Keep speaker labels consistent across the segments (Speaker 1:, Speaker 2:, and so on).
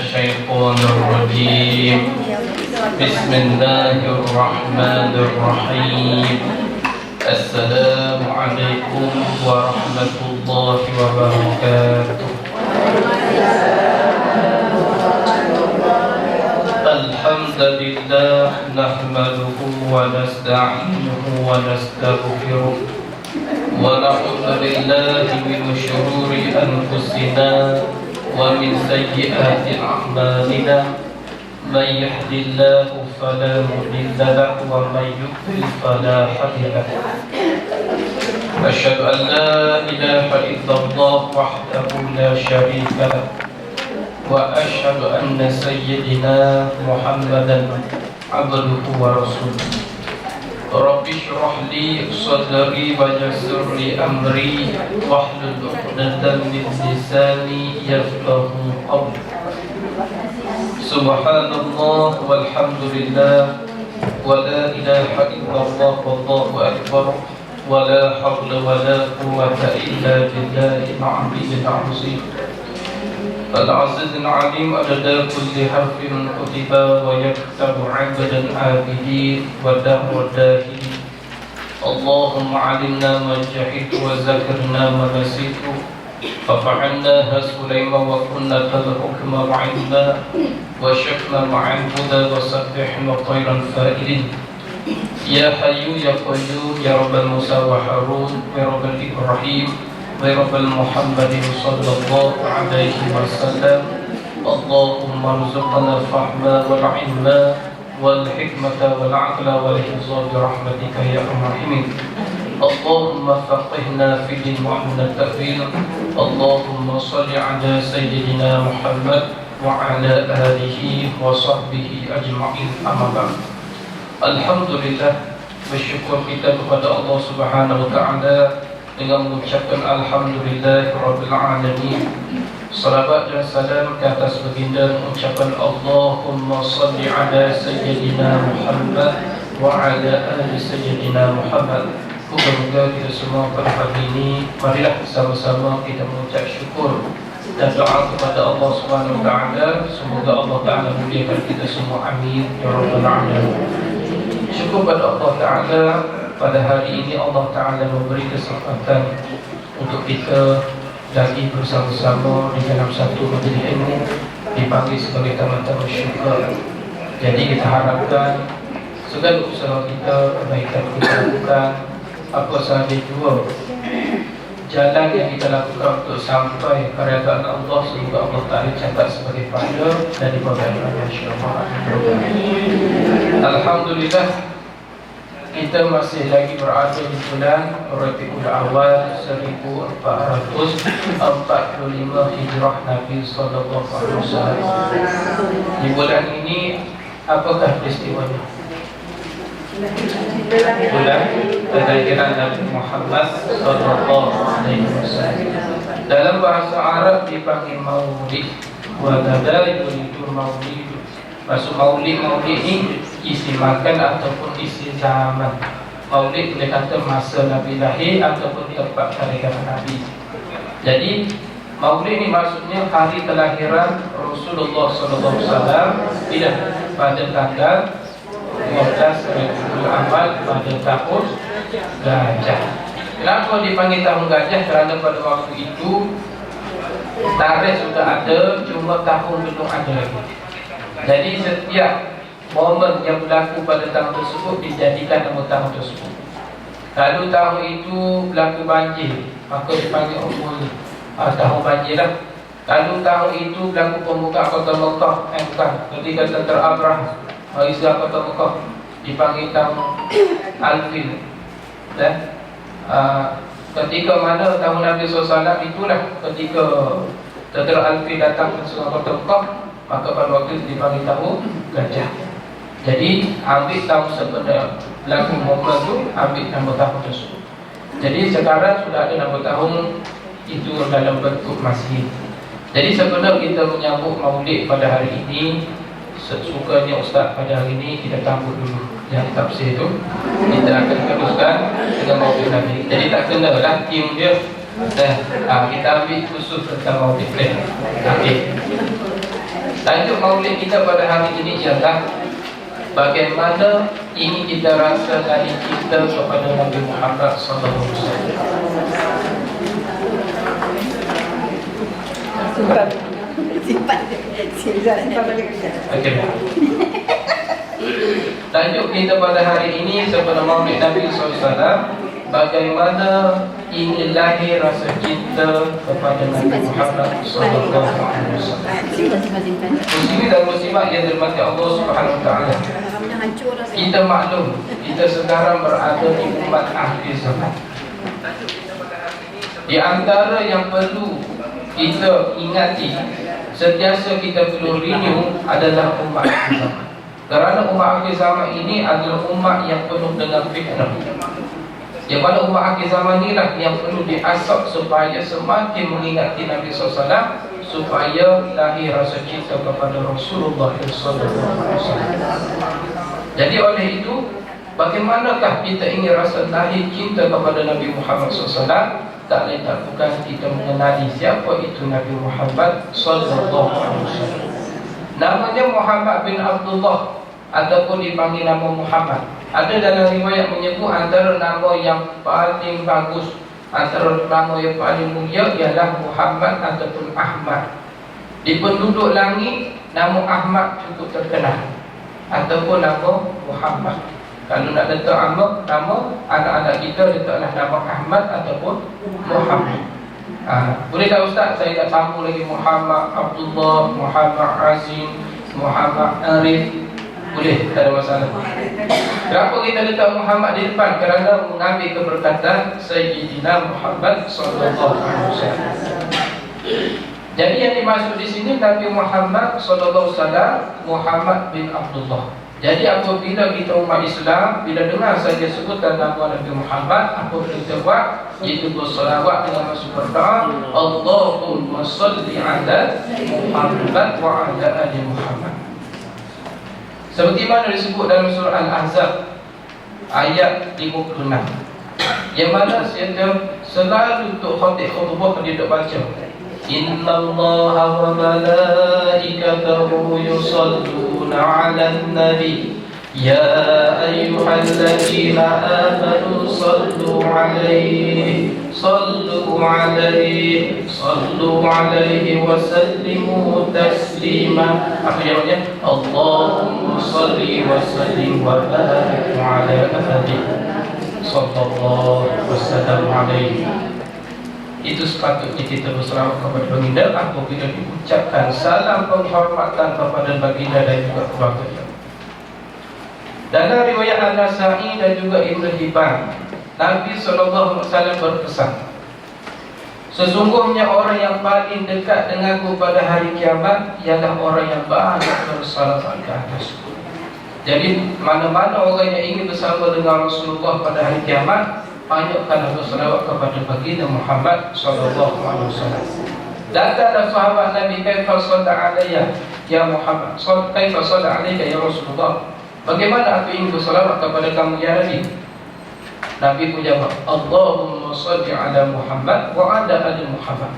Speaker 1: الشيطان الرجيم بسم الله الرحمن الرحيم السلام عليكم ورحمة الله وبركاته الحمد لله نحمده ونستعينه ونستغفره ونعوذ بالله من شرور أنفسنا ومن سيئات أعمالنا من يهد الله فلا مضل له ومن يضلل فلا هادي له أشهد أن لا إله إلا الله وحده لا شريك له وأشهد أن سيدنا محمدا عبده ورسوله رب اشرح لي صدري ويسر لي أمري واحلل عقدة من لساني يفقهوا قولي سبحان الله والحمد لله ولا إله إلا الله والله أكبر ولا حول ولا قوة إلا بالله العلي العظيم العزيز العليم عدد كل حرف كتب ويكتب عبدا عابدين والدهر الداهلين اللهم علمنا ما جهلت وذكرنا ما نسيت ففعلناها سليمان وكنا كالحكم وعلما وشفنا مع الهدى وسبحنا طيرا فائلين يا حي يا قيوم يا رب موسى وهارون يا رب إبراهيم ورب محمد صلى الله عليه وسلم اللهم ارزقنا الفهم والعلم والحكمة والعقل والحفظ برحمتك يا أرحم الراحمين اللهم فقهنا في الدين وعلمنا التأويل اللهم صل على سيدنا محمد وعلى آله وصحبه أجمعين أما بعد Alhamdulillah, bersyukur kita kepada Allah Subhanahu wa taala dengan mengucapkan alhamdulillahirabbil alamin. Salawat dan salam ke atas baginda, mengucapkan Allahumma shalli ala sayyidina Muhammad wa ala ali sayyidina Muhammad. Moga-moga kita semua pada pagi ini marilah bersama-sama kita mengucap syukur dan doa kepada Allah Subhanahu wa taala. Semoga Allah taala muliakan kita semua, amin ya rabbal alamin. Syukur pada Allah Ta'ala, pada hari ini Allah Ta'ala memberi kesempatan untuk kita lagi bersama-sama di dalam satu majlis ilmu dipanggil sebagai tamu-tamu syurga. Jadi kita harapkan segala usaha kita, kebaikan kita lakukan, apa sahaja jua jalan yang kita lakukan untuk sampai keredaan Allah, semoga Allah Ta'ala catat sebagai pahala dan dibawakan insya-Allah. Alhamdulillah, kita masih lagi berada di bulan Rabiul Awal 1445 Hijrah Nabi sallallahu alaihi wasallam. Di bulan ini apakah peristiwanya? Bulan kelahiran Nabi Muhammad sallallahu alaihi wasallam. Dalam bahasa Arab dipanggil Maulid, wa kadhalika Maulid. Maksud maulid ini isi makan ataupun isi zaman. Maulid boleh kata masa Nabi lahir ataupun tempat kelahiran Nabi. Jadi maulid ini maksudnya hari kelahiran Rasulullah sallallahu alaihi wasallam tidak pada tanggal 12 Rabiul Awal pada tahun gajah. Kenapa dipanggil tahun gajah? Kerana pada waktu itu tarikh sudah ada, cuma tahun belum ada lagi. Jadi setiap momen yang berlaku pada tahun tersebut dijadikan nama tahun tersebut. Lalu tahun itu berlaku banjir, maka dipanggil tahun banjir lah. Lalu tahun itu berlaku pembukaan kota Mekah, ketika tentera Abraham mengislah kota Mekah, dipanggil tahun Al-Fil. Dan ketika mana tahun Nabi SAW itulah ketika tentera Al-Fil datang ke kota Mekah, maka pada waktu itu dipanggil tahun gajah. Jadi ambil tahun sebenar berlaku momen itu, ambil nama tahun tersebut. Jadi sekarang sudah ada nama tahun itu dalam bentuk masjid. Jadi sebenarnya kita menyambut maulid pada hari ini, sukanya Ustaz pada hari ini kita tambut dulu yang tafsir itu. Kita akan teruskan dengan maulid Nabi. Jadi tak kena lah tim dia. Kita ambil khusus tentang maulid. Okey. Tajuk maulid kita pada hari ini ialah bagaimana ini kita rasa dari kita kepada Nabi Muhammad SAW. Okay. Tajuk kita pada hari ini sebelum maulid Nabi SAW, bagaimana ingin lahir rasa cinta kepada Nabi Muhammad SAW. Muslimin dan muslimat yang dirahmati Allah Subhanahu Wa Taala. Kita maklum, kita sekarang berada di umat akhir zaman. Di antara yang perlu kita ingati, sentiasa kita perlu renew adalah umat akhir zaman. Kerana umat akhir zaman ini adalah umat yang penuh dengan fitnah. Yang mana umat akhir zaman inilah yang perlu diasap supaya semakin mengingati Nabi SAW, supaya lahir rasa cinta kepada Rasulullah SAW. Jadi oleh itu, bagaimanakah kita ingin rasa lahir cinta kepada Nabi Muhammad SAW? Tak lain tak bukan kita mengenali siapa itu Nabi Muhammad SAW. Namanya Muhammad bin Abdullah ataupun dipanggil nama Muhammad. Ada dalam riwayat menyebut antara nama yang paling bagus, antara nama yang paling mulia ialah Muhammad ataupun Ahmad. Di penduduk langit, nama Ahmad cukup terkenal, ataupun nama Muhammad. Kalau nak letak nama anak-anak kita, letaklah nama Ahmad ataupun Muhammad. Boleh tak Ustaz, saya tak sambung lagi Muhammad Abdullah, Muhammad Azim, Muhammad Arif? Boleh, tak ada masalah. Kenapa kita letak Muhammad di depan? Kerana mengambil keberkatan Sayyidina Muhammad SAW. Jadi yang dimaksud di sini Nabi Muhammad SAW, Muhammad bin Abdullah. Jadi apabila kita umat Islam, bila dengar saja sebutan nama Nabi Muhammad, apa yang kita buat? Iaitu bersalawat dengan masuk berdoa, Allahumma salli ala Muhammad wa ala ali Muhammad. Seperti mana disebut dalam surah Al-Ahzab ayat 56, yang mana selalu untuk khutbah dia duk baca, Innallaha wa malaikatahu yusalluna 'alan nabi ya ayyuhalladzina amanu sallu 'alaihi wa sallimu taslima. Apa jawabnya? Allahumma salli wa sallim wa barik 'ala Muhammad sallallahu wasallam alaihi. Itu sepatutnya kita berselawat kepada baginda apabila diucapkan salam penghormatan kepada baginda dan juga keluarga. Dalam riwayat An-Nasa'i dan juga Ibn Hibban, Nabi SAW berpesan, sesungguhnya orang yang paling dekat denganku pada hari kiamat ialah orang yang banyak bersalawat ke atasku. Jadi mana-mana orang yang ingin bersama dengan Rasulullah pada hari kiamat, banyakkanlah bersalawat kepada baginda Muhammad SAW. Datanglah sahabat Nabi, kaifa shalla alayya ya Muhammad, kaifa shalla alayka ya Rasulullah, bagaimana aku ingin bersalawat kepada kamu ya Nabi? Nabi pun jawab, Allahumma salli ala Muhammad wa ala ali Muhammad.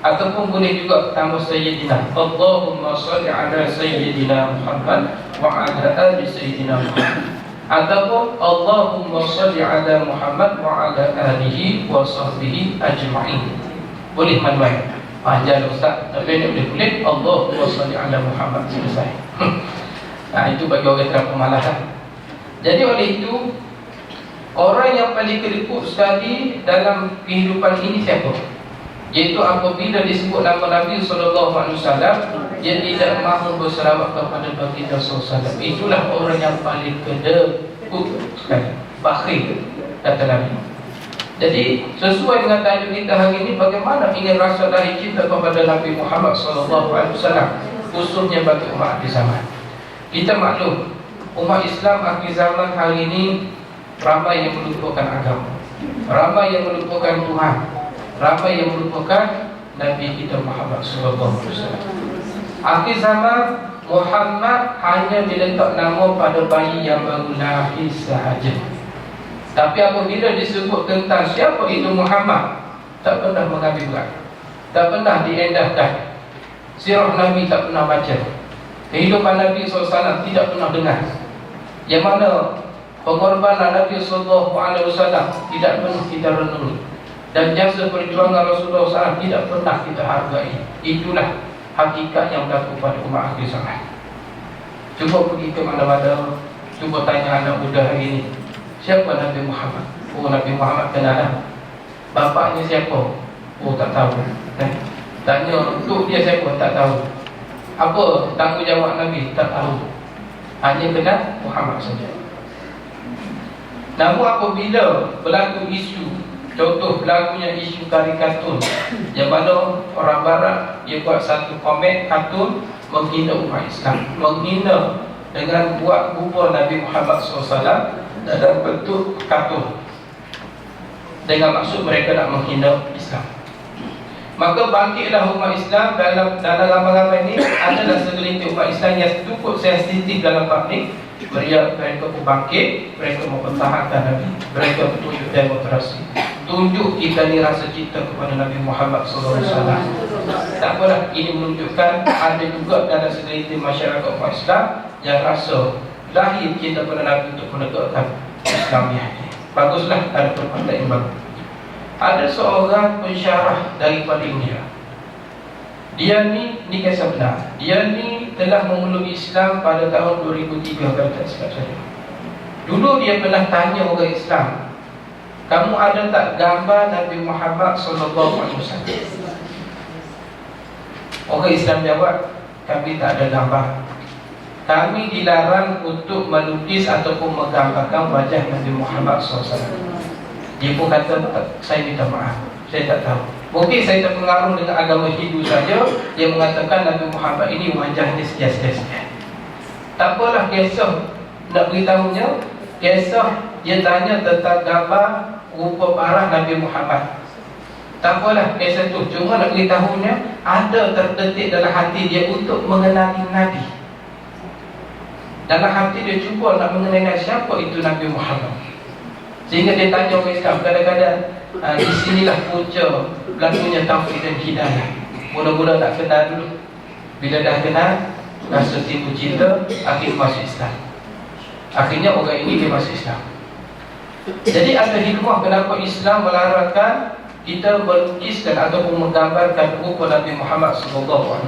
Speaker 1: Ataupun boleh juga tambah Sayyidina, Allahumma salli ala Sayyidina Muhammad wa ala ali Sayyidina Muhammad. Ataupun Allahumma salli ala Muhammad wa ala alihi wa sahbihi ajma'in. Boleh mana-mana. Panjang Ustaz, tapi ini boleh Allahumma salli ala Muhammad, selesai. Nah, itu bagi orang yang pemalahan. Jadi oleh itu, orang yang paling keliput sekali dalam kehidupan ini siapa? Iaitu apabila disebut nama Nabi SAW, dia tidak mahu berselawat kepada baginda SAW. Itulah orang yang paling kedekut sekali, bakhil, kata Nabi. Jadi sesuai dengan tajuk kita hari ini, bagaimana ingin rasa lahir cinta kepada Nabi Muhammad SAW, khususnya bagi umat akhir zaman. Kita maklum, umat Islam akhir zaman hari ini ramai yang melupakan agama, ramai yang melupakan Tuhan, ramai yang melupakan Nabi kita Muhammad SAW. Akhir zaman Muhammad hanya diletak nama pada bayi yang baru lahir sahaja. Tapi apabila disebut tentang siapa itu Muhammad, tak pernah mengambil berat, tak pernah diendahkan. Sirah Nabi tak pernah baca, Kehidupan Nabi SAW tidak pernah dengar yang mana pengorbanan Nabi SAW tidak pernah kita renungi, dan jasa perjuangan Rasulullah SAW tidak pernah kita hargai. Itulah hakikat yang berlaku pada umat akhir zaman. Cuba pergi ke mana-mana, cuba tanya anak muda hari ini, siapa Nabi Muhammad? Oh, Nabi Muhammad kenal. Bapaknya siapa? Oh, tak tahu. Tanya untuk dia siapa? Tak tahu. Apa tanggungjawab Nabi? Tak tahu. Hanya kenal Muhammad saja. Namun apabila berlaku isu, contoh berlakunya isu karikatur, yang mana orang barat dia buat satu komen kartun menghina umat Islam, menghina dengan buat bubur Nabi Muhammad SAW dalam bentuk kartun, dengan maksud mereka nak menghina Islam. Maka bangkitlah umat Islam dalam ramai-ramai ini. Adalah segelintir umat Islam yang cukup sensitif dalam bab ni. Mereka pun bangkit, mereka mempertahankan Nabi, mereka tunjuk demokrasi, tunjuk kita ni rasa cinta kepada Nabi Muhammad SAW. Tak apalah, ini menunjukkan ada juga dalam segelintir masyarakat umat Islam yang rasa lahir cinta kepada Nabi untuk menegakkan Islamiah. Baguslah ada perbuatan yang bagus. Ada seorang pensyarah daripada India. Dia ni kisah benar. Dia ni telah memeluk Islam pada tahun 2003 kalau tak silap saya. Dulu dia pernah tanya orang Islam, kamu ada tak gambar Nabi Muhammad SAW? Orang Islam jawab, kami tak ada gambar. Kami dilarang untuk melukis ataupun menggambarkan wajah Nabi Muhammad SAW. Dia pun kata, saya minta maaf, saya tak tahu. Mungkin saya terpengaruh dengan agama Hindu saja yang mengatakan Nabi Muhammad ini wajahnya sekian-sekian. Tak apalah, kisah nak beritahunya, kisah dia tanya tentang gambar rupa parah Nabi Muhammad. Tak apalah, kisah tu cuma nak beritahunya ada terdetik dalam hati dia untuk mengenali Nabi. Dalam hati dia cuba nak mengenali siapa itu Nabi Muhammad. Sehingga dia tanya orang Islam, kadang-kadang di sinilah punca berlakunya taufik dan hidayah. Mula-mula tak kenal dulu, bila dah kenal, rasa timbul cinta, akhirnya masuk Islam. Akhirnya orang ini dia masuk Islam. Jadi ada hikmah kenapa Islam melarangkan kita melukiskan ataupun menggambarkan rupa Nabi Muhammad SAW.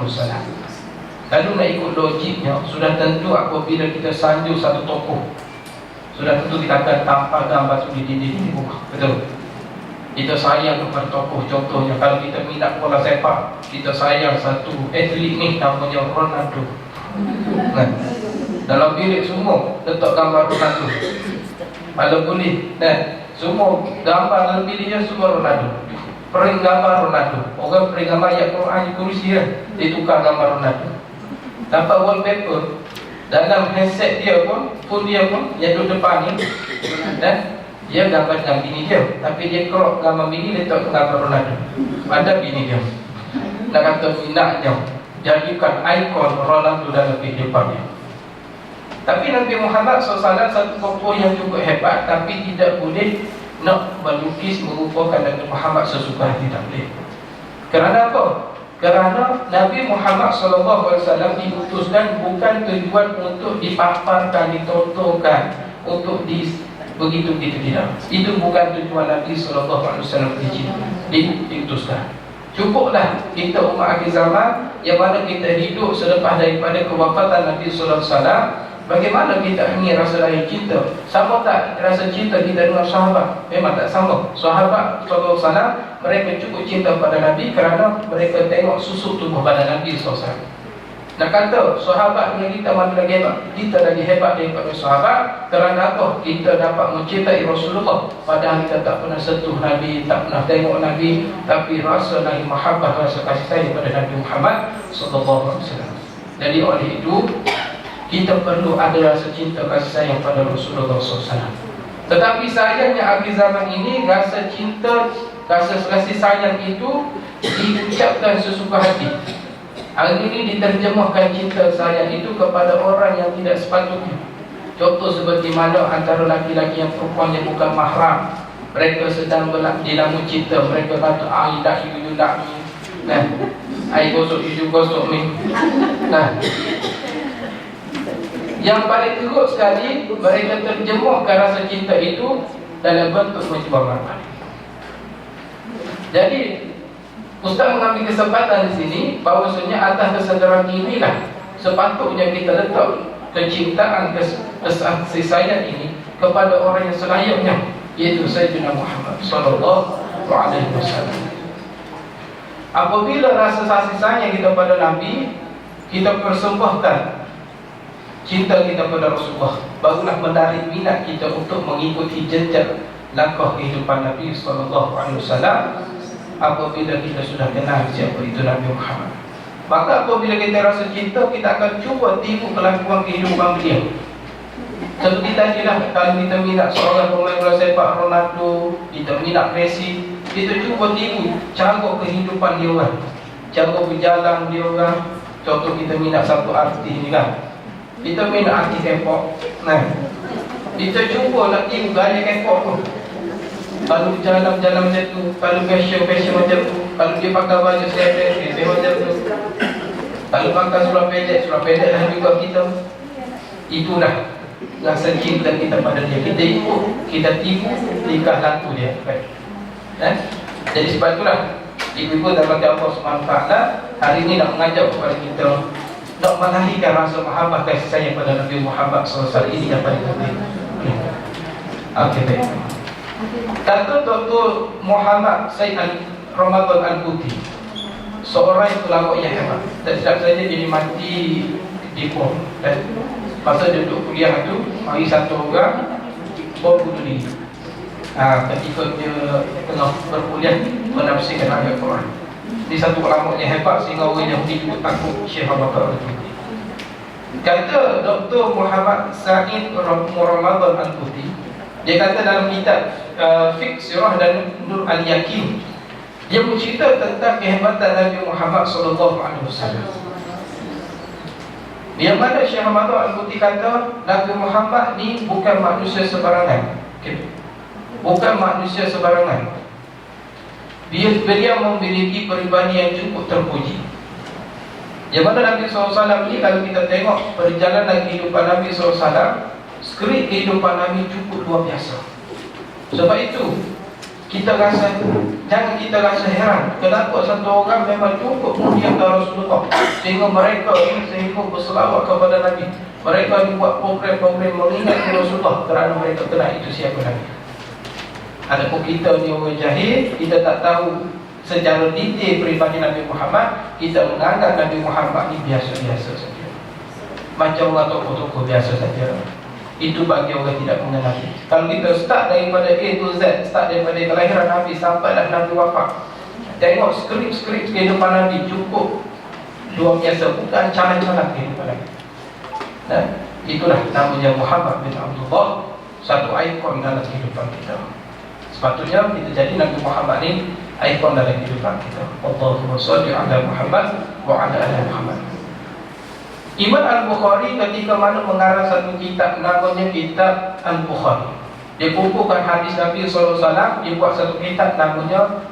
Speaker 1: Lalu nak ikut logiknya, sudah tentu apabila kita sanjung satu tokoh, sudah tentu kita akan tampal gambar itu di dinding rumah. Betul? Kita sayang kepada tokoh. Contohnya kalau kita minat bola sepak, kita sayang satu atlet ni namanya Ronaldo. Kan? Dalam bilik semua letak gambar Ronaldo. Kalau boleh, semua gambar dalam biliknya semua Ronaldo. Print gambar Ronaldo. Orang print gambar ayat Quran di kursi dia tukar gambar Ronaldo. Dapat wallpaper dalam handset dia pun dia pun yang duduk depan ni, dan dia gambar dengan bini dia, tapi dia crop gambar bini, dia tak gambar Ronaldo. Ada bini dia nak kata minatnya, jadikan ikon Ronaldo dalam kehidupannya. Tapi Nabi Muhammad SAW satu tokoh yang cukup hebat, tapi tidak boleh nak melukis merupakan Nabi Muhammad sesuka hati, tak boleh. Kerana apa? Kerana Nabi Muhammad SAW diutuskan bukan tujuan untuk dipaparkan, ditontonkan, untuk begitu-begitu, tidak. Itu bukan tujuan Nabi SAW diutuskan. Cukuplah kita umat akhir zaman yang mana kita hidup selepas daripada kewafatan Nabi SAW. Bagaimana kita ingin rasa lahir cinta? Sama tak rasa cinta kita dengan sahabat? Memang tak sama. Sahabat SAW mereka cukup cinta pada Nabi kerana mereka tengok susuk tubuh pada Nabi SAW. Nak kata sahabat dengan kita mana lagi hebat? Kita lagi hebat daripada sahabat. Kerana apa? Kita dapat mencintai Rasulullah, padahal kita tak pernah sentuh Nabi, tak pernah tengok Nabi, tapi rasa lagi mahabbah, rasa kasih sayang kepada Nabi Muhammad SAW. Jadi oleh itu kita perlu ada rasa cinta kasih sayang pada Rasulullah SAW. Tetapi sayangnya akhir zaman ini, rasa cinta, rasa kasih sayang itu diucapkan sesuka hati. Hari ini diterjemahkan cinta sayang itu kepada orang yang tidak sepatutnya. Contoh seperti mana antara laki-laki yang perempuan yang bukan mahram, mereka sedang dilamu cinta, mereka kata I love you, you love me, I gosok you, you gosok me. Yang paling teruk sekali, mereka terjemuhkan rasa cinta itu dalam bentuk menjual makanan. Jadi Ustaz mengambil kesempatan di sini bahawasanya atas kesedaran inilah sepatutnya kita letak kecintaan, kasih sayang ini kepada orang yang selayaknya, yaitu Sayyidina Muhammad sallallahu alaihi wasallam. Apabila rasa kasih sayang kita pada Nabi, kita persembahkan cinta kita pada Rasulullah, barulah menarik minat kita untuk mengikuti jejak langkah kehidupan Nabi sallallahu alaihi wasallam. Apabila kita sudah kenal siapa itu Nabi Muhammad, maka apabila kita rasa cinta, kita akan cuba tiru kelakuan kehidupan beliau. Seperti tadilah, kalau kita minat seorang pemain bola sepak Ronaldo, kita minat Messi, kita cuba tiru cara kehidupan dia orang, cara berjalan dia orang. Contoh kita minat satu artis ni kan, kita minat artis K-pop, nah, kita cuba nak tiru gaya K-pop pun. Kalau jalan-jalan macam tu, kalau fashion macam tu, kalau dia pakai baju selek macam tu, kalau pakai seluar pendek lah juga kita. Itulah rasa cinta kita pada dia. Kita ikut, kita tipu tingkah laku dia. Jadi sebab itulah ibu-ibu dan bagi Allah SWT hari ini nak mengajak kepada kita nak melahirkan rasa mahabbah kasih sayang pada Nabi Muhammad SAW. Ini yang paling penting. Okey, baik. Kata Dr. Muhammad Said Ramadan Al-Buti, seorang ulama yang hebat. Tak silap saja dia mati di bom. Masa dia duduk kuliah tu, hari satu orang bom bunuh diri. Ketika dia tengah berkuliah menafsirkan ayat Quran. Dia satu ulama yang hebat sehingga orang Yahudi pun takut Syekh Ramadan Al-Buti. Kata Dr. Muhammad Said Ramadan Al-Buti, dia kata dalam kitab Fiqh Sirah dan Nur Al-Yaqin, dia bercerita tentang kehebatan Nabi Muhammad SAW. Yang mana Syekh Ramadan Al-Buti kata Nabi Muhammad ni bukan manusia sebarangan. Bukan manusia sebarangan. Beliau memiliki peribadi yang cukup terpuji. Yang mana Nabi SAW ni, kalau kita tengok perjalanan kehidupan Nabi SAW, skrip kehidupan Nabi cukup luar biasa. Sebab itu jangan kita rasa heran kenapa satu orang memang cukup muliakan Rasulullah sehingga mereka berselawat kepada Nabi. Mereka buat program-program mengingatkan Rasulullah kerana mereka kenal itu siapa Nabi. Adapun kita ni orang jahil, kita tak tahu secara detail peribadi Nabi Muhammad, kita menganggap Nabi Muhammad ni biasa-biasa saja, macam orang tokoh-tokoh biasa saja. Itu bagi orang tidak mengenal. Kalau kita start daripada A to Z, start daripada kelahiran Nabi sampailah Nabi wafat, tengok skrip-skrip kehidupan Nabi cukup luar biasa, bukan calang-calang kehidupan Nabi. Itulah namanya Muhammad bin Abdullah, satu ikon dalam kehidupan kita. Sepatutnya kita jadi Nabi Muhammad ni ikon dalam kehidupan kita. Allahumma shalli ala Muhammad wa ala ali Muhammad. Imam Al-Bukhari ketika mana mengarang satu kitab namanya Kitab Al-Bukhari. Dia kumpulkan hadis Nabi SAW, dia buat satu kitab namanya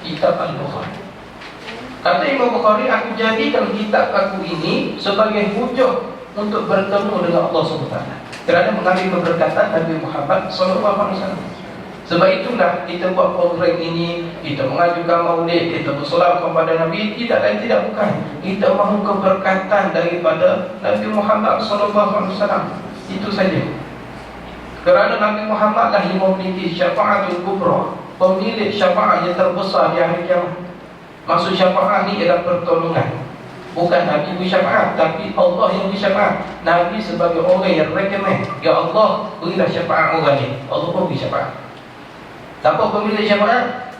Speaker 1: Kitab Al-Bukhari. Kata Imam Bukhari, aku jadikan kitab aku ini sebagai hujah untuk bertemu dengan Allah SWT, kerana mengambil keberkatan Nabi Muhammad SAW. Sebab itulah kita buat program ini, kita mengajukan maulid, kita bersolawat kepada Nabi. Tidak lain tidak bukan, kita mahu keberkatan daripada Nabi Muhammad SAW. Itu saja. Kerana Nabi Muhammad lah yang memiliki syafa'atul kubra, pemilik syafaat yang terbesar di hari kiamat. Maksud syafaat ni ialah pertolongan. Bukan Nabi bersyafaat, tapi Allah yang bersyafaat. Nabi sebagai orang yang recommend, ya Allah berilah syafaat orang ni, Allah pun beri syafaat. Siapa pemilik syafaat?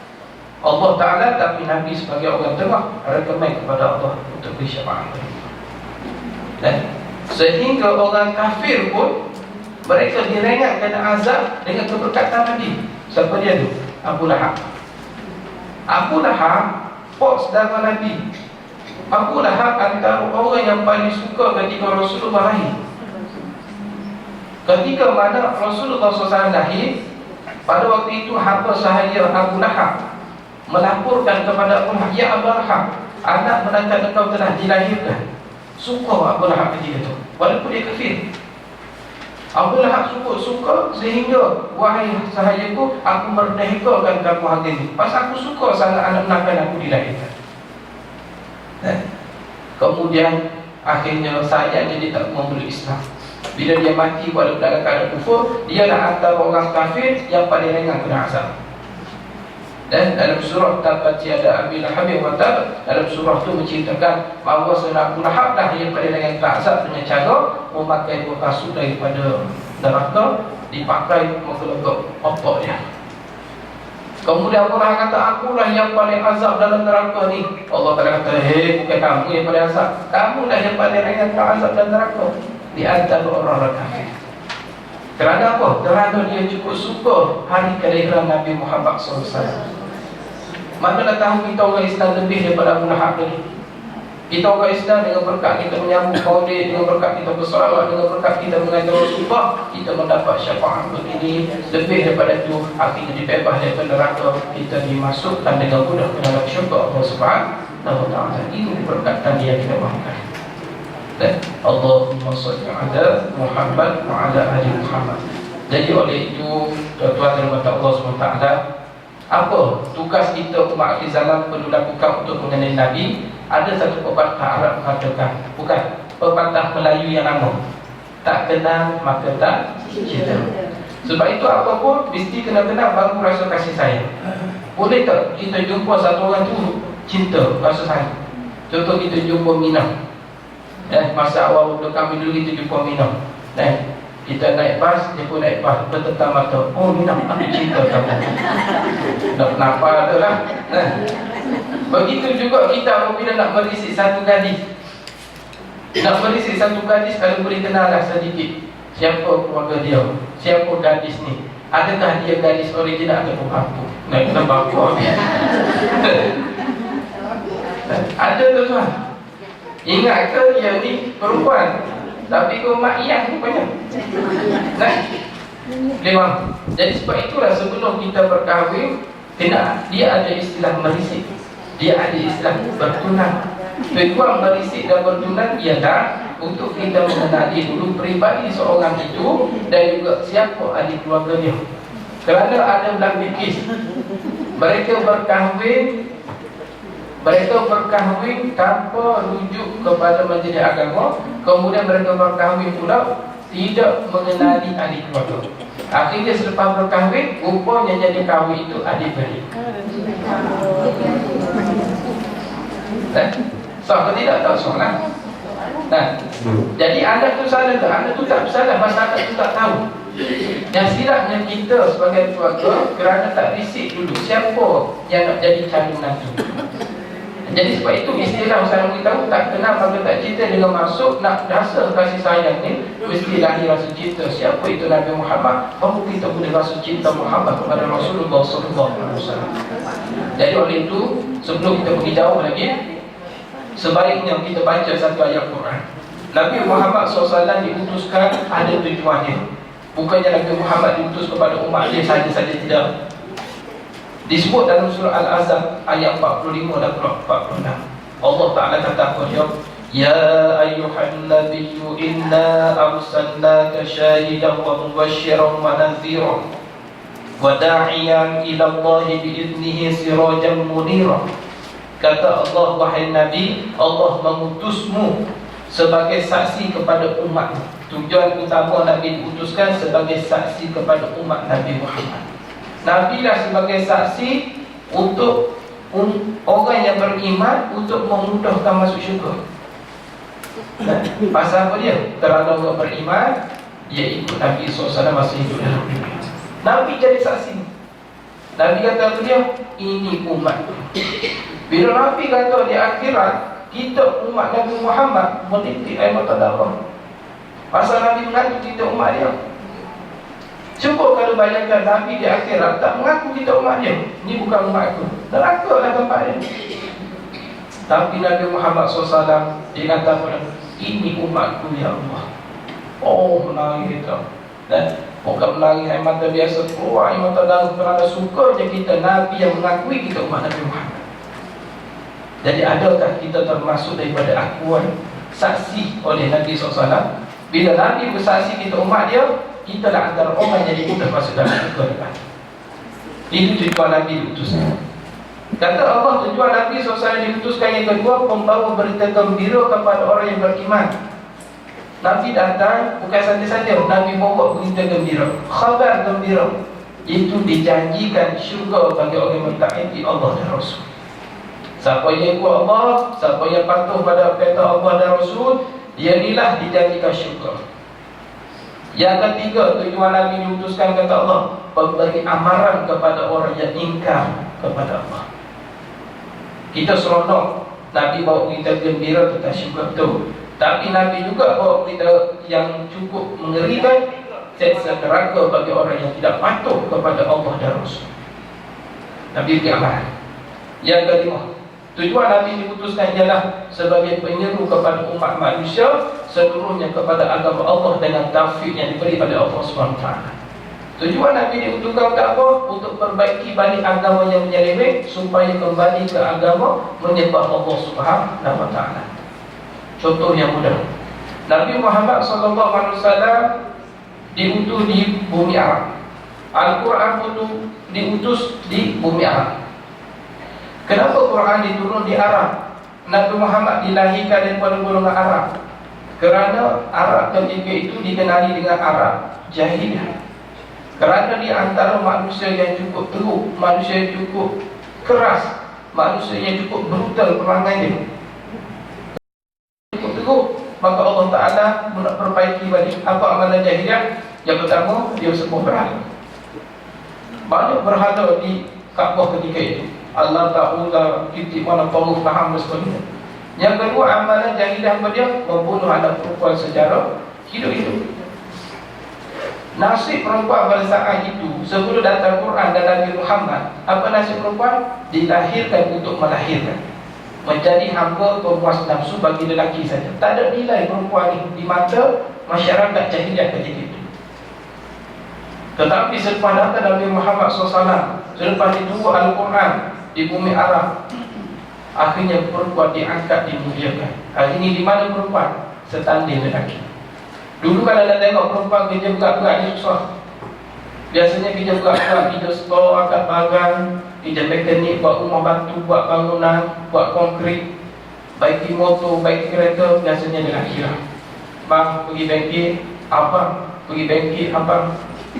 Speaker 1: Allah Ta'ala, tapi Nabi sebagai orang tengah recommend kepada Allah untuk beri syafaat. Dan sehingga orang kafir pun mereka diringankan azab dengan keberkatan Nabi. Siapa dia tu? Abu Lahab. Abu Lahab bos darah Nabi. Abu Lahab antara orang yang paling suka ketika Rasulullah lahir. Ketika mana Rasulullah SAW lahir, pada waktu itu hamba sahaya Abu Lahab melaporkan kepada Abu Lahab, ya Abu Lahab, anak menangkan engkau telah dilahirkan. Suka Abu Lahab ketika itu, walaupun dia kafir. Abu Lahab suka sehingga wahai sahajaku, aku merdekakan kamu hari ini. Pasal aku suka sangat anak nakal aku dilahirkan. Kemudian akhirnya sahaja dia tak memeluk Islam. Bila dia mati pada keadaan kufur, dia adalah antara orang kafir yang paling ringan kena azab. Dan dalam surah Tabat Tiada Abi Lahab wa Tab, dalam surah itu menceritakan bahawa Abu Lahab lah yang paling ringan kena azab dengan cara memakai dua kasut daripada neraka dipakai menggelegak otak dia. Kemudian Abu Lahab kata, akulah yang paling azab dalam neraka ni. Allah Ta'ala kata, hei, bukan kamu yang paling azab, kamulah yang paling ringan kena azab dalam neraka di antara orang-orang kafir. Kerana apa? Kerana dia cukup suka hari kelahiran Nabi Muhammad SAW. Manalah tahu kita orang Islam lebih daripada Abu Lahab tadi. Kita orang Islam dengan berkat kita menyambut maulid, dengan berkat kita bersolawat, dengan berkat kita mengajar Rasulullah, kita mendapat syafaat begini. Lebih daripada itu, akhirnya dibebas daripada neraka, kita dimasukkan dengan mudah ke dalam syurga Allah Subhanahu wa Ta'ala. Itu berkatan dia kita mahukan. Dan Allahumma salli ala Muhammad wa ala ali Muhammad. Jadi oleh itu, tuan-tuan dan puan Allah SWT, apa tugas kita umat akhir zaman perlu lakukan untuk mengenai Nabi? Ada satu pepatah Arab mengatakan, bukan pepatah Melayu yang lama, tak kenal maka tak cinta. Sebab itu apa pun mesti kena kenal baru rasa kasih sayang. Boleh tak kita jumpa satu orang tu cinta, rasa sayang? Contoh kita jumpa Minah. Masa awal kami dulu kita jumpa Minah. Kita naik bas, dia pun naik bas, bertetap mata. Oh Minah, aku cinta kamu. Tak kenapa ada lah. Begitu juga kita apabila nak merisik satu gadis. Nak merisik satu gadis, kalau boleh kenallah sedikit siapa keluarga dia, siapa gadis ni. Adakah dia gadis original atau bapa? Nak kena bapa. Ada tuan-tuan. Ingat ke dia ni perempuan, tapi ke mak iyah rupanya. Memang. Jadi sebab itulah sebelum kita berkahwin, kena dia ada istilah merisik, dia ada istilah bertunang. Tujuan merisik dan bertunang ialah untuk kita mengenali dulu peribadi seorang itu dan juga siapa ahli keluarga dia. Kerana ada dalam fikih, mereka berkahwin tanpa rujuk kepada majlis agama. Kemudian mereka berkahwin pula tidak mengenali ahli keluarga. Akhirnya selepas berkahwin, rupanya jadi kahwin itu adik-beradik. Sah ke tidak? Tak sah lah. Jadi anda tu salah tak? Anda tu tak salah, masyarakat tu tak tahu. Yang silapnya kita sebagai keluarga kerana tak risik dulu siapa yang nak jadi calon nanti. Jadi sebab itu istilah saya beritahu tak kenal maka tak cinta, dengan maksud nak rasa kasih sayang ni mesti lahir rasa cinta siapa itu Nabi Muhammad, baru kita boleh rasa cinta Muhammad kepada Rasulullah SAW. Jadi oleh itu, sebelum kita pergi jauh lagi, sebaiknya kita baca satu ayat Quran. Nabi Muhammad SAW diutuskan ada tujuannya. Bukannya Nabi Muhammad diutus kepada umat dia saja-saja, tidak. Disebut dalam surah Al-Ahzab ayat 45 dan 46. Allah Ta'ala kata apa dia? Ya ayyuhan nabiyyu inna arsalnaka syahidan wa mubasysyiran wa nadhiran wa da'iyan ila Allah bi'idnihi sirajan munira. Kata Allah, wahai Nabi, Allah mengutusmu sebagai saksi kepada umat. Tujuan utama Nabi diutuskan sebagai saksi kepada umat Nabi Muhammad. Nabi lah sebagai saksi untuk orang yang beriman, untuk memudahkan masuk syurga. Pasal apa dia? Kerana orang beriman, dia ikut Nabi SAW masih hidup dalam dunia. Nabi jadi saksi. Nabi kata apa dia? Ini umat. Bila Nabi kata di akhirat, kita umat Nabi Muhammad menitik air mata darah. Pasal Nabi mengaku kita umat dia. Cuba kalau bayangkan Nabi di akhirat tak mengaku kita umat dia, ni bukan umat aku, neraka lah tempat dia. Tapi Nabi Muhammad SAW dia kata apa? Ini umatku ya Allah. Oh, menangis kita. Dan bukan menangis air mata biasa, keluar air mata darah kerana sukanya kita Nabi yang mengakui kita umat Nabi Muhammad. Jadi adakah kita termasuk daripada akuan saksi oleh Nabi SAW? Bila Nabi bersaksi kita umat dia, kita lah antara orang yang dimudah masuk dalam syurga depan. Itu tujuan Nabi diutuskan. Kata Allah, tujuan Nabi SAW diutuskan yang kedua, membawa berita gembira kepada orang yang beriman. Nabi datang bukan saja-saja, Nabi bawa berita gembira, khabar gembira, itu dijanjikan syurga bagi orang yang mentaati Allah dan Rasul. Siapa yang ikut Allah, siapa yang patuh pada perintah Allah dan Rasul, dia inilah dijanjikan syurga. Yang ketiga, tujuan Nabi diutuskan kata Allah, memberi amaran kepada orang yang ingkar kepada Allah. Kita seronok Nabi bawa berita gembira tentang syurga itu, tapi Nabi juga bawa berita yang cukup mengerikan, siksa neraka bagi orang yang tidak patuh kepada Allah dan Rasul. Nabi beri amaran. Yang kelima, tujuan Nabi diutuskan ialah sebagai penyeru kepada umat manusia seluruhnya kepada agama Allah dengan taufik yang diberi pada Allah SWT. Tujuan Nabi diutuskan untuk apa? Untuk perbaiki balik agama yang menyeleweng, supaya kembali ke agama menyembah Allah SWT. Contoh yang mudah, Nabi Muhammad SAW diutus di bumi Arab. Al-Quran pun diutus di bumi Arab. Kenapa Quran diturun di Arab? Nabi Muhammad dilahirkan daripada golongan Arab. Kerana Arab ketika itu dikenali dengan Arab Jahiliyah. Kerana di antara manusia yang cukup teruk, manusia yang cukup keras, manusia yang cukup brutal perangai dia, cukup teruk, maka Allah Ta'ala nak perbaiki balik. Apa amalan jahiliyah? Yang pertama, dia sembah berhala. Banyak berhala di Kaabah ketika itu. Allah Ta'ala, titik mana Allah faham dan sebagainya. Yang kedua, amalan jahiliyah dia membunuh anak perempuan secara hidup-hidup. Nasib perempuan pada saat itu, sebelum datang Quran dan Nabi Muhammad, apa nasib perempuan? Dilahirkan untuk melahirkan, menjadi hamba pemuas nafsu bagi lelaki saja. Tak ada nilai perempuan ini di mata masyarakat jahiliyah ketika itu. Tetapi selepas datang Nabi Muhammad SAW, selepas ditunggu Al-Quran di bumi Arab, akhirnya perempuan diangkat, dimuliakan. Hari ini di mana perempuan? Setanding lelaki. Dulu kalau anda tengok perempuan kerja berat-berat, dia susah. Biasanya kerja berat-berat, kerja store, angkat barang, kerja mekanik, buat rumah batu, buat bangunan, buat konkrit, baiki motor, baiki kereta, biasanya lelaki lah. Bang, pergi bengkel, abang, pergi bengkel, abang.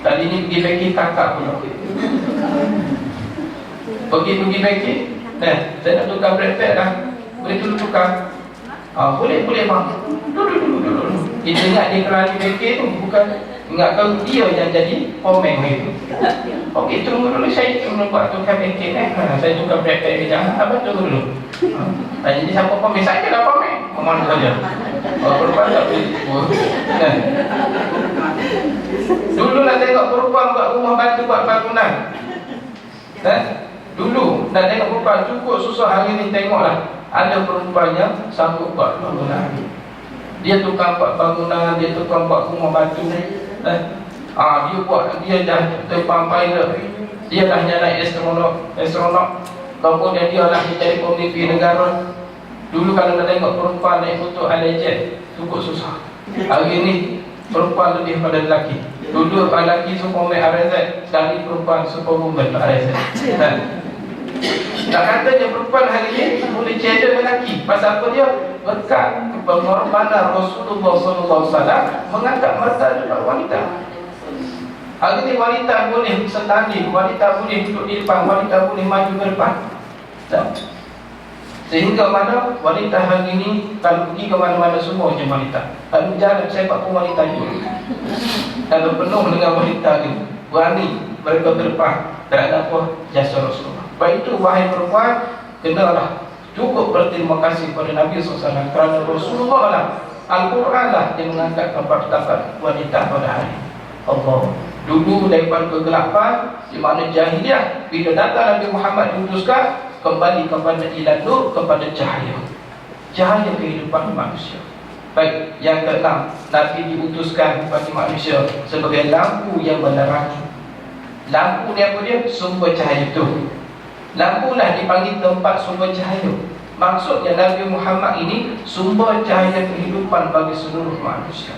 Speaker 1: Tadi ni pergi bengkel, kakak pula. Pergi bengkel, saya nak tukar brake pad lah. Boleh dulu tukar? Boleh bang. Dulu. Kita ingat dia kerana bengkel tu, bukan ingatkan dia yang jadi pomeng itu. Okey, tunggu dulu, saya tunggu buat tukar bengkel. Saya tukar brake pad kejap. Abang tunggu dulu. Jadi siapa pomeng? Saya lah pomeng. Mana saja. Perempuan tak boleh. Dulu nak tengok perempuan buat rumah batu, buat bangunan. Dulu nak tengok perempuan cukup susah. Hari ni tengoklah, ada perempuan yang sanggup buat bangunan. Dia tukang buat bangunan, dia tukang buat rumah batu. Dia buat, dia dah terbang pilot, dia dah naik astronot. Kemudian dia lah jadi pemimpin negara. Dulu kalau nak tengok perempuan naik motor Aljet, cukup susah. Hari ni perempuan lebih pada lelaki. Dulu lelaki Superman RZ, dari perempuan Superwoman RZ. Tak katanya perempuan hari ini boleh cedera lelaki. Pasal apa dia? Berkat pengorbanan Rasulullah SAW mengangkat martabat wanita. Hari ini wanita boleh setanding, wanita boleh duduk di depan, wanita boleh maju ke depan. Sehingga mana wanita hari ini kalau pergi ke mana-mana semuanya wanita. Kalau berjalan sepak pun wanita juga. Kalau penuh dengan wanita ini, berani mereka ke depan terhadap apa? Jasa Rasulullah. Baik itu wahai perempuan, kenalah cukup berterima kasih kepada Nabi SAW, kerana Rasulullah lah, Al-Quran lah yang mengangkat martabat wanita pada hari Allah. Dulu daripada kegelapan, di mana jahiliyah, bila datang Nabi Muhammad diutuskan, kembali kepada ilan nur, kepada cahaya kehidupan manusia. Baik, yang keenam, Nabi diutuskan bagi manusia sebagai lampu yang menerangi. Lampu ni apa dia? Sumber cahaya itu. Lampu lah dipanggil tempat sumber cahaya. Maksudnya Nabi Muhammad ini sumber cahaya kehidupan bagi seluruh manusia.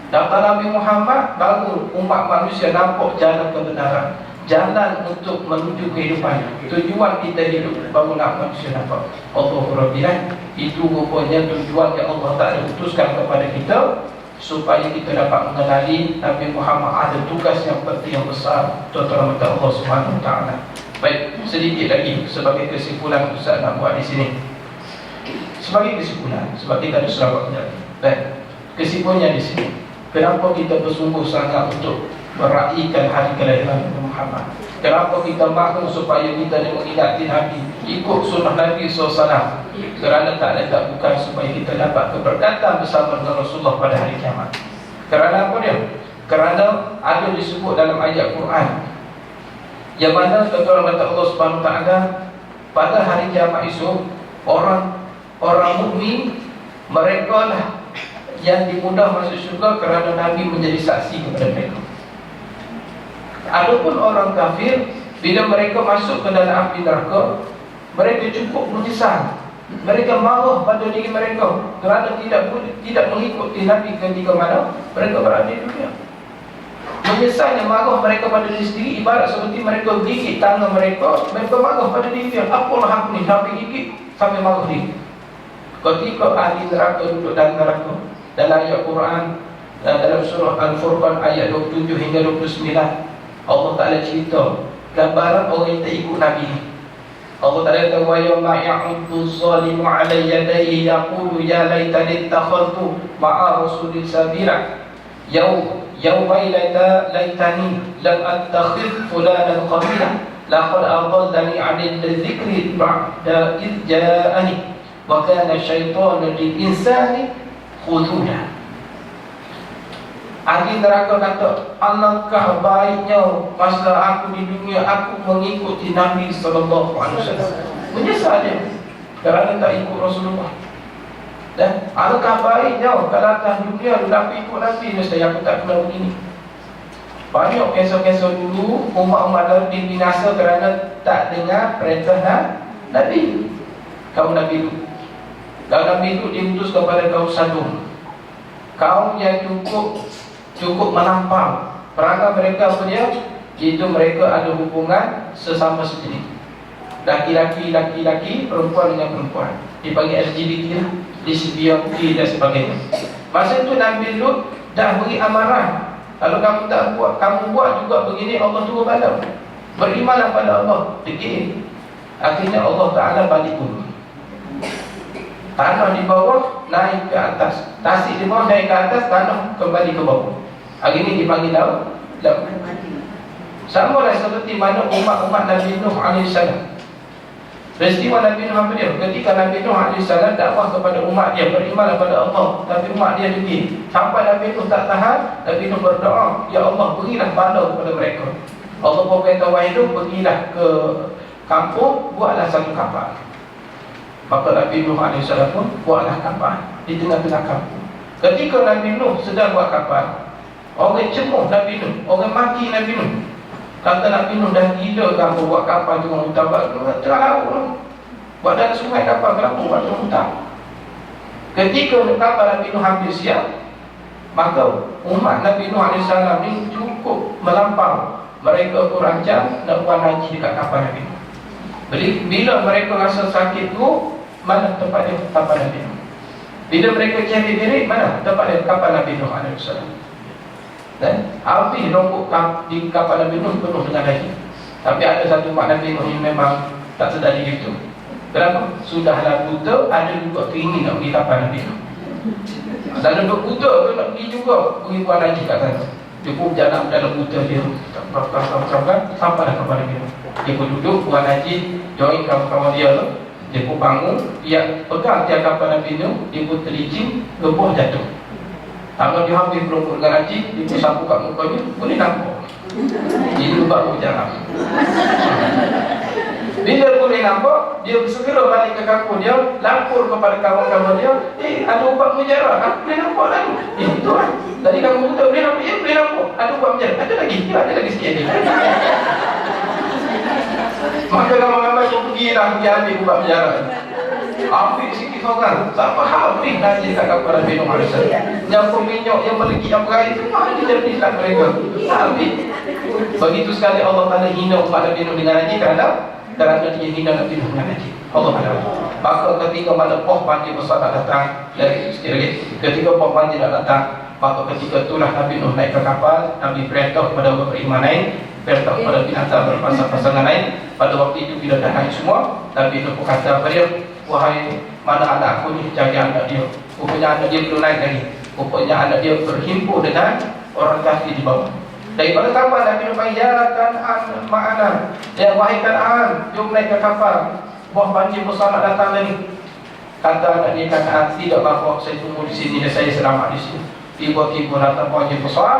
Speaker 1: Datang Nabi Muhammad, baru umat manusia nampak jalan kebenaran, jalan untuk menuju kehidupan. Tujuan kita hidup, baru nak manusia nampak Allahu Rabbilah. Itu rupanya tujuan yang Allah Ta'ala utuskan kepada kita, supaya kita dapat mengenali Nabi Muhammad ada tugas yang penting, yang besar, tuan-tuan Allah Subhanahu Wa Ta'ala. Baik, sedikit lagi sebagai kesimpulan Ustaz nak buat di sini. Sebagai kesimpulan, sebab kita ada selawat sekejap. Baik, kesimpulannya di sini. Kenapa kita bersungguh sangat untuk meraihkan hari kelahiran Nabi Muhammad? Kenapa kita mahu supaya kita mengingati Nabi, ikut sunnah Nabi SAW? Kerana tak bukan supaya kita dapat keberkatan bersama dengan Rasulullah pada hari kiamat. Kerana apa dia? Kerana ada disebut dalam ayat Quran, yang mana tuan-tuan kata Allah Subhanahu Wa Taala, pada hari kiamat esok, orang mukmin mereka lah yang dimudah masuk syurga kerana Nabi menjadi saksi kepada mereka. Adapun orang kafir, bila mereka masuk ke dalam api neraka, mereka cukup menyesal. Mereka marah pada diri mereka kerana tidak mengikuti Nabi ketika mana mereka berada di dunia. Menyesalnya marah mereka pada diri sendiri ibarat seperti mereka gigit tangan mereka marah pada diri dia. Apalah aku ni sampai gigit, sampai marah diri. Ketika ahli neraka duduk dalam neraka, dalam ayat Quran, dalam surah Al-Furqan ayat 27 hingga 29, Allah Ta'ala cerita gambaran orang yang tak ikut Nabi. Allah Ta'ala kata, wa yawma ya'uddu zalimu 'ala yadayhi yaqulu ya laitani ittakhadhtu ma'a rasulil sabila yawma laitani lam attakhidh fulanan qabila laqad adallani 'anil dhikri ba'da idh ja'ani wa kana syaitanu lil insani khudhulah. Ahli neraka kata, alangkah baiknya masa aku di dunia aku mengikuti Nabi SAW. Menyesal dia kerana tak ikut Rasulullah. Dan alangkah baiknya kalau atas dunia aku ikut Nabi, mesti aku tak kena begini. Banyak kisah-kisah dulu umat-umat lalu dibinasa kerana tak dengar perintah Nabi. Kaum Nabi Lut. Kalau Nabi Lut diutus kepada kaum Sadum, kaum yang cukup melampau. Perangai mereka apa dia? Iaitu mereka ada hubungan sesama sendiri, laki-laki, perempuan dengan perempuan. Dipanggil LGBT lah, lesbian dan sebagainya. Masa itu Nabi Lut dah beri amaran, kalau kamu tak buat, kamu buat juga begini, Allah turun bala. Berimanlah pada Allah. Fikir. Akhirnya Allah Ta'ala balik bumi. Tanah di bawah naik ke atas, tasik di bawah naik ke atas, tanah kembali ke bawah. Hari ini dipanggil laut. Sama lah seperti mana umat-umat Nabi Nuh AS. Peristiwa Nabi Nuh apa dia? Ketika Nabi Nuh AS dakwah kepada umat dia, berimanlah pada Allah, tapi umat dia degil. Sampai Nabi Nuh tak tahan, Nabi Nuh berdoa, ya Allah berilah bala kepada mereka. Allah berkata, wahai Nuh, pergilah ke kampung, buatlah satu kapal. Maka Nabi Nuh AS pun buatlah kapal di tengah-tengah kampung. Ketika Nabi Nuh sedang buat kapal, orang cemuh Nabi Nuh, orang maki Nabi Nuh. Kata Nabi Nuh, dah gila kamu buat kapal tengah hutan, tengah laut. Buat dalam sungai kapal, kenapa buat tengah hutan? Ketika kapal Nabi Nuh hampir siap, maka umat Nabi Nuh AS ni cukup melampau. Mereka pun rancang nak buat haji dekat kapal Nabi Nuh. Bila mereka rasa sakit tu, mana tempat dia? Kapal Nabi Nuh. Bila mereka cari diri, mana tempat dia? Kapal Nabi Nuh AS. Dan api rombok di kapal Nabi Nuh penuh dengan air. Tapi ada satu umat Nabi Nuh yang memang tak sedar diri itu. Kenapa? Sudahlah buta, ada juga keinginan nak pergi kapal Nabi Nuh. Dan duduk buta tu nak pergi juga, pergi buat haji kat sana. Dia pun jalan dalam buta dia, sampai dah kapal Nabi Nuh. Dia pun duduk buat haji, join kawan-kawan dia tu. Dia pun bangun, dia pegang tiap kapal Nabi Nuh, dia pun terlicin, gebuh jatuh. Kalau dia hampir berumur dengan haji, dia pun sapu kat mukanya, boleh nampak. Ini baru berjalan. Bila boleh nampak, dia segera balik ke kampung dia, lapor kepada kawan-kawan dia, ada ubat mujarah, aku boleh nampak lagi. Itu kan, tadi kamu buta boleh nampak, boleh nampak. Ada ubat mujarah, ada lagi, ada lagi sikit ni. Maka ramai-ramai pun pergi ambil ubat mujarah. Ambil sikit habis orang. Sampai habis Nabi kat kapal Nabi Nuh AS. Yang peminyak yang melegi yang berair itu mana dia jadi Islam mereka. Habis. Begitu sekali Allah Ta'ala hina umat Nabi Nuh dengan Nabi kerana dia hina Nabi Nuh dengan Nabi. Allah Ta'ala. Maka ketika mana poh banjir besar nak datang, dari sikit lagi. Ketika poh banjir nak datang, maka ketika itulah Nabi Nuh naik ke kapal. Nabi perintah kepada orang beriman lain, perintah kepada binatang berpasang-pasangan lain. Pada waktu itu bila dah naik semua, Nabi Nuh berkata kepada dia, wahai mana anakku ni, jaga anak dia. Rupanya anak dia belum naik lagi. Rupanya anak dia berhimpun dengan orang kafir di bawah. Daripada kapal Nabi Nuh panggil, ya Kan'an ma'ana, ya wahai Kan'an, jom naik ke kapal. Buah banjir besar nak datang lagi. Kata anak dia Kan'an, tidak apa-apa, saya tunggu di sini dan saya selamat di sini. Tiba-tiba datang banjir besar.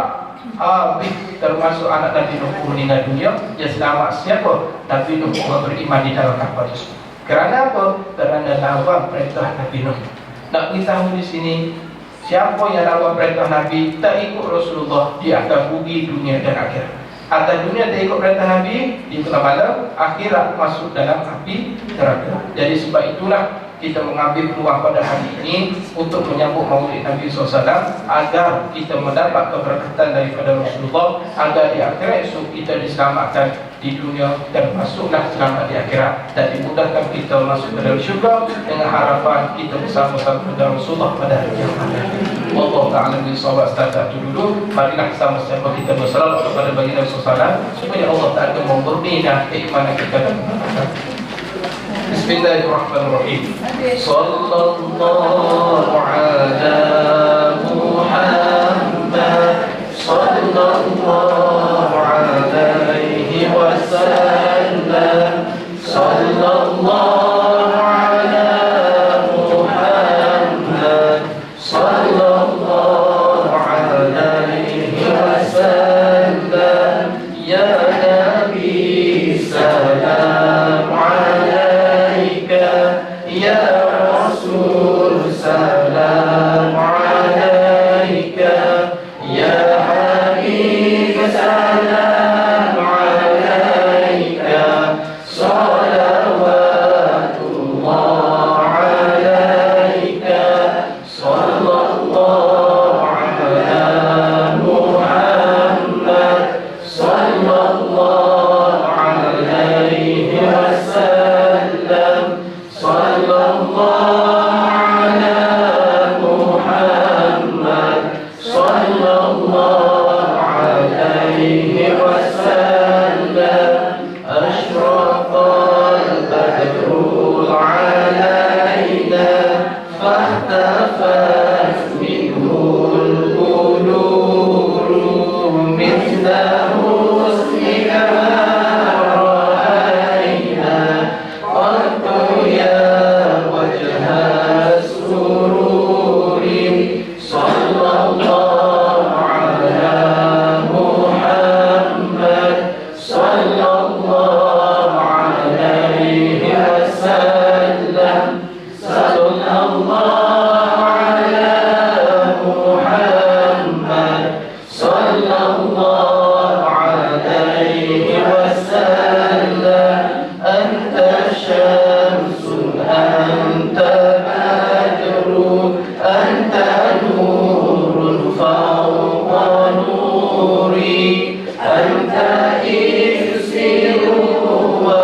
Speaker 1: Habis termasuk anak Nabi Nuh meninggal dunia. Dia selamat siapa? Nabi Nuh beriman di dalam kapal tersebut. Kerana apa? Kerana lawan perintah Nabi Nuh. Nak beritahu di sini, siapa yang lawan perintah Nabi, tak ikut Rasulullah, dia akan rugi dunia dan akhirat. Atas dunia tak ikut perintah Nabi, dia kena bala, akhirat masuk dalam api neraka. Jadi sebab itulah kita mengambil peluang pada hari ini untuk menyambut Maulid Nabi SAW agar kita mendapat keberkatan daripada Rasulullah, agar di akhirat esok kita diselamatkan di dunia dan masuklah selamat di akhirat dan dimudahkan kita masuk ke dalam syurga dengan harapan kita bersama-sama dengan Rasulullah pada hari kiamat. Wallahu ta'ala bisawab. Setakat itu dulu, marilah sama-sama kita bersalawat kepada baginda Rasulullah supaya Allah Ta'ala memurnikan keimanan kita dan kebaikan. Bismillahirrahmanirrahim. Sallallahu ala Muhammad, sallallahu alaihi wasallam, sallallahu ala Muhammad, sallallahu alaihi wasallam. Ya Nabi salam ya Rasul salam alaika, ya Habib salam alaika, salawatullah alaika, sallallahu ala Muhammad, sallallahu alaihi wasallam, sallallahu ala Muhammad, sallallahu alaihi wasallam. Ashraqal badru alaina fahtafat minhul qulub mithla husnika ra'ayna qattu ya wajha sururi, sallallahu ala Muhammad, sallallahu alaihi wasallam, sallallahu ala Muhammad, sallallahu alaihi wasallam. Anta syamsun, anta badrun, anta nurun fawqa nuri, anta iksiru wa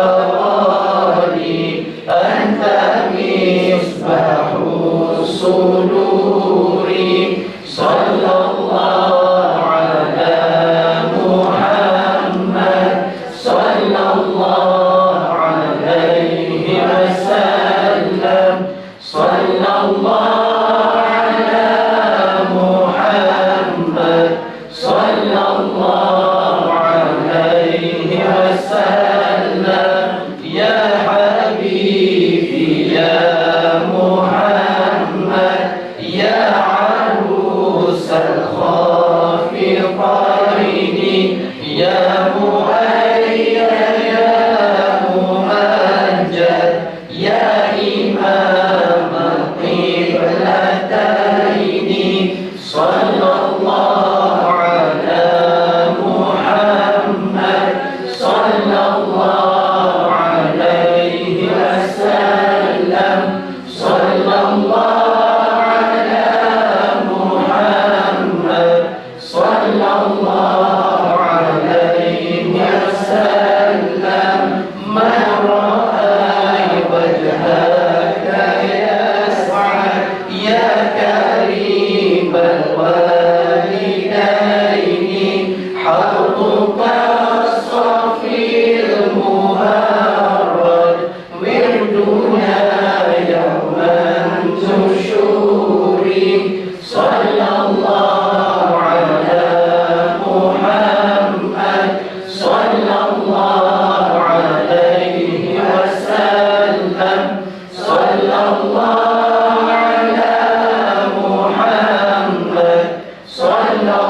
Speaker 1: wali, anta misbahu suduri, sallallahu ala Muhammad, sallallahu alaihi wasallam, sallallahu ala Muhammad, sallallahu alaihi wasallam. Ya Habibi ya Muhammad, ya arusal khafiqaini, ya mu'ayyad ya mumajjad, ya imam al-qiblataini, sallallahu ala Muhammad, sallallahu alaihi wasallam, sallallahu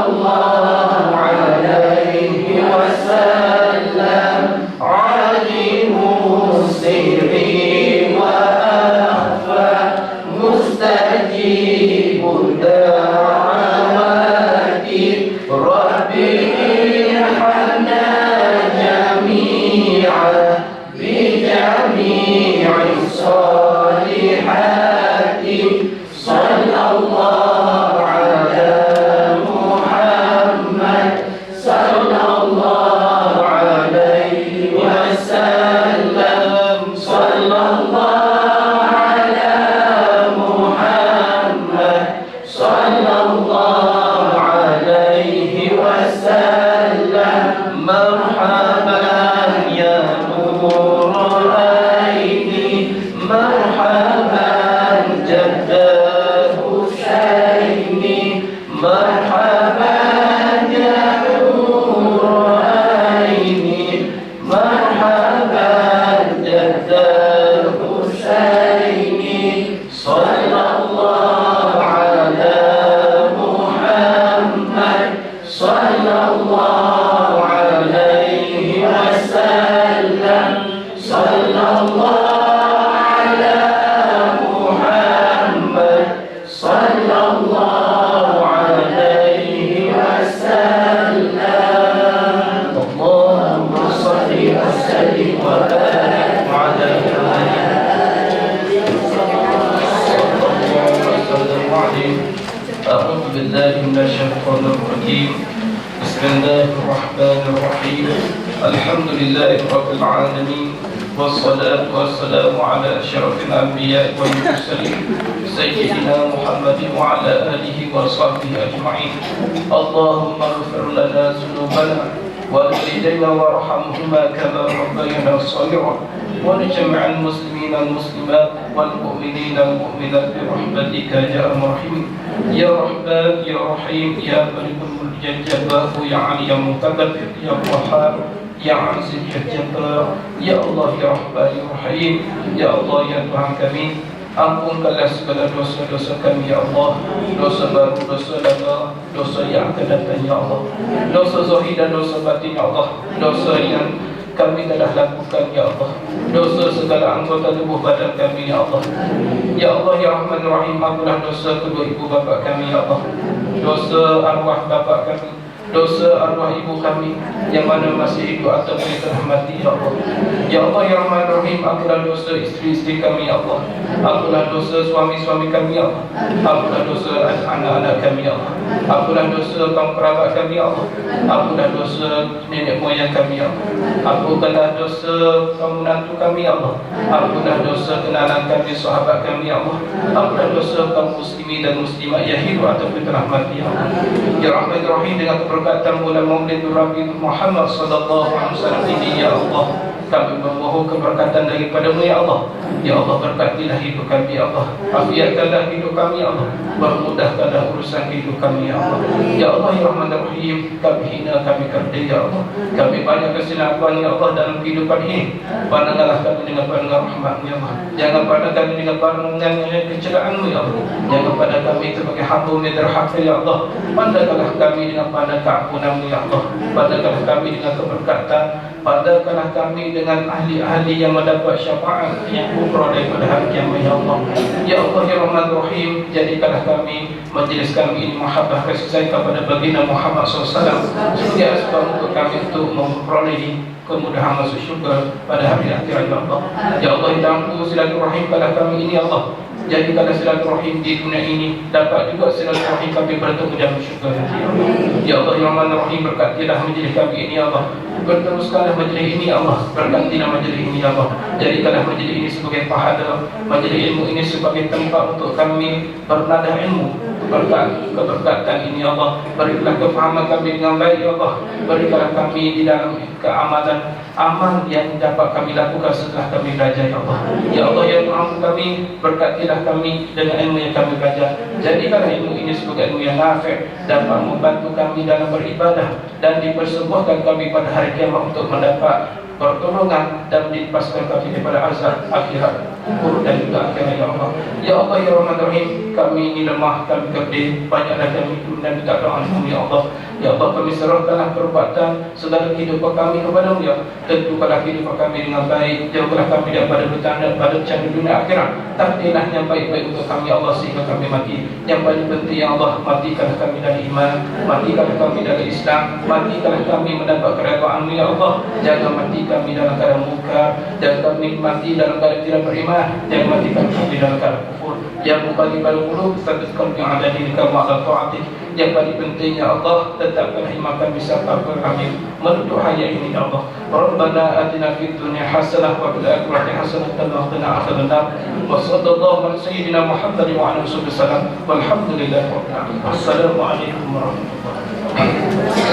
Speaker 1: الله عليه وسلم عليم السر وأخفى مستجيب الدعوات ربي ارحمنا جميعا بجميع الصالحات صلى الله على محمد صلى الله عليه وسلم صلى الله على محمد صلى الله عليه وسلم مرحبا يا نور عيني مرحبا جد حسيني مرحبا يا نور عيني مرحبا جد حسيني صلى الله على محمد صلى الله عليه وسلم صلى الله على محمد صلى الله عليه وسلم اللهم صل وسلم وبارك على أعوذ بالله من الشيطان الرجيم بسم الله الرحمن الرحيم الحمد لله رب العالمين والصلاة والسلام على أشرف الأنبياء والمرسلين سيدنا محمد وعلى آله وصحبه أجمعين اللهم اغفر لنا ذنوبنا ولوالدينا وارحمهما كما ربيانا صغيرا ولجميع المسلمين المسلمات والمؤمنين المؤمنات برحمتك يا أرحم الراحمين يا رحمن يا رحيم يا ملك الملك يا جبار يا علي يا متكبر يا قهار يا عزيز يا جبار يا الله يا رحمن يا رحيم يا الله ya Tuhan kami, ampunkanlah segala dosa-dosa kami ya Allah, dosa baru, dosa lama, dosa yang akan datang ya Allah, dosa zahir dan dosa batin ya Allah, dosa yang kami telah lakukan ya Allah, dosa segala anggota tubuh badan kami ya Allah. Ya Allah ya Rahman Rahim, ampunilah dosa kedua ibu bapa kami ya Allah, dosa arwah bapa kami, dosa arwah ibu kami yang mana masih hidup atau yang telah mati ya Allah. Ya Allah ya Rahman Rahim, ampunilah dosa istri-istri kami ya Allah, ampunilah dosa suami-suami kami ya Allah, ampunilah dosa anak-anak kami ya Allah, ampunilah dosa kaum kerabat kami ya Allah, ampunilah dosa nenek moyang kami ya Allah, ampunkanlah dosa kaum menantu kami ya Allah, ampunlah dosa kenalan kami, sahabat kami ya Allah, ampunlah dosa kaum muslimin dan muslimat yang hidup ataupun telah mati ya Allah. Ya Rahman Rahim, dengan keberkatan bulan Maulid Nabi Muhammad sallallahu alaihi wasallam ini ya Allah, kami memohon keberkatan daripada-Mu ya Allah. Ya Allah, berkatilah hidup kami ya Allah, afiatkanlah hidup kami ya Allah, permudahkanlah urusan hidup kami ya Allah. Ya Allah ya Rahman Rahim, kami hina, kami kerdil ya Allah, kami banyak kesilapan ya Allah dalam kehidupan ini. Pandanglah kami dengan pandangan rahmat ya Allah, jangan pandang kami dengan pandangan kecelakaan-Mu ya Allah, jangan pandang kami sebagai hamba-Mu yang derhaka ya Allah, pandanglah kami dengan pandang keampunan-Mu ya Allah, pandanglah kami dengan keberkatan, pandanglah kami dengan ahli-ahli yang mendapat syafaat yang kubra daripada hari kiamat ya Allah. Ya Allah ya Rahman Rahim, jadikanlah kami, majlis kami ini mahabbah kasih sayang kepada baginda Muhammad SAW sebagai asbab untuk kami untuk memperolehi kemudahan masuk syurga pada hari akhirat ya Allah. Ya Allah, hidangku silaturahim pada kami ini ya Allah, jadikanlah silaturahim di dunia ini dapat juga silaturahim kami bertemu dalam syurga nanti ya Allah. Ya Allah ya Rahman Rahim, berkatilah majlis kami ini ya Allah, berteruskanlah majlis ini ya Allah, bergantilah majlis ini ya Allah, jadikanlah majlis ini sebagai pahala, majlis ilmu ini sebagai tempat untuk kami bernadah ilmu. Berkat keberkatan ini ya Allah, berikanlah kefahaman kami dengan baik ya Allah, berikanlah kami di dalam keamanan amal yang dapat kami lakukan setelah kami belajar ya Allah. Ya Allah ya Tuhan kami, berkatilah kami dengan ilmu yang kami belajar, Jadikanlah ilmu ini sebagai ilmu yang nafi' dapat membantu kami dalam beribadah dan dipersembuhkan kami pada hari kiamat untuk mendapat pertolongan dan dilepaskan kami daripada azab akhirat kubur dan juga akhirat. Ya Allah, ya Allah, ya Rahman Rahim, kami ini lemah, kami kerdil, banyaklah kami dan minta doa-Mu. Ya Allah, ya Allah, kami serahkanlah perbuatan segala kehidupan kami kepada-Mu. Ya, tentukanlah kehidupan kami dengan baik, jauhkanlah kami daripada bencana dunia akhirat. Takdirlah yang baik-baik untuk kami, Ya Allah, sehingga kami mati. Yang paling penting, Ya Allah, matikanlah kami dari iman, matikanlah kami dari Islam, matikanlah kami mendapat keredaan-Mu. Ya Allah, jangan mati kami dalam keadaan munkar, jangan kami mati dalam keadaan tidak beriman, jangan matikan kami dalam keadaan kufur. Yang muqallibal qulub tsabbit qalbi ala dinika wa ala ta'atik. Yang paling penting, Ya Allah, tetapkan iman kami sampai kami menuju hayat ini. Ya Allah, Rabbana atina fid dunya hasanah wa fil akhirati hasanah wa qina adzabannar. Wa sallallahu ala sayyidina Muhammad wa ala alihi wasallam. Walhamdulillahi rabbil alamin. Assalamu alaikum warahmatullahi wabarakatuh.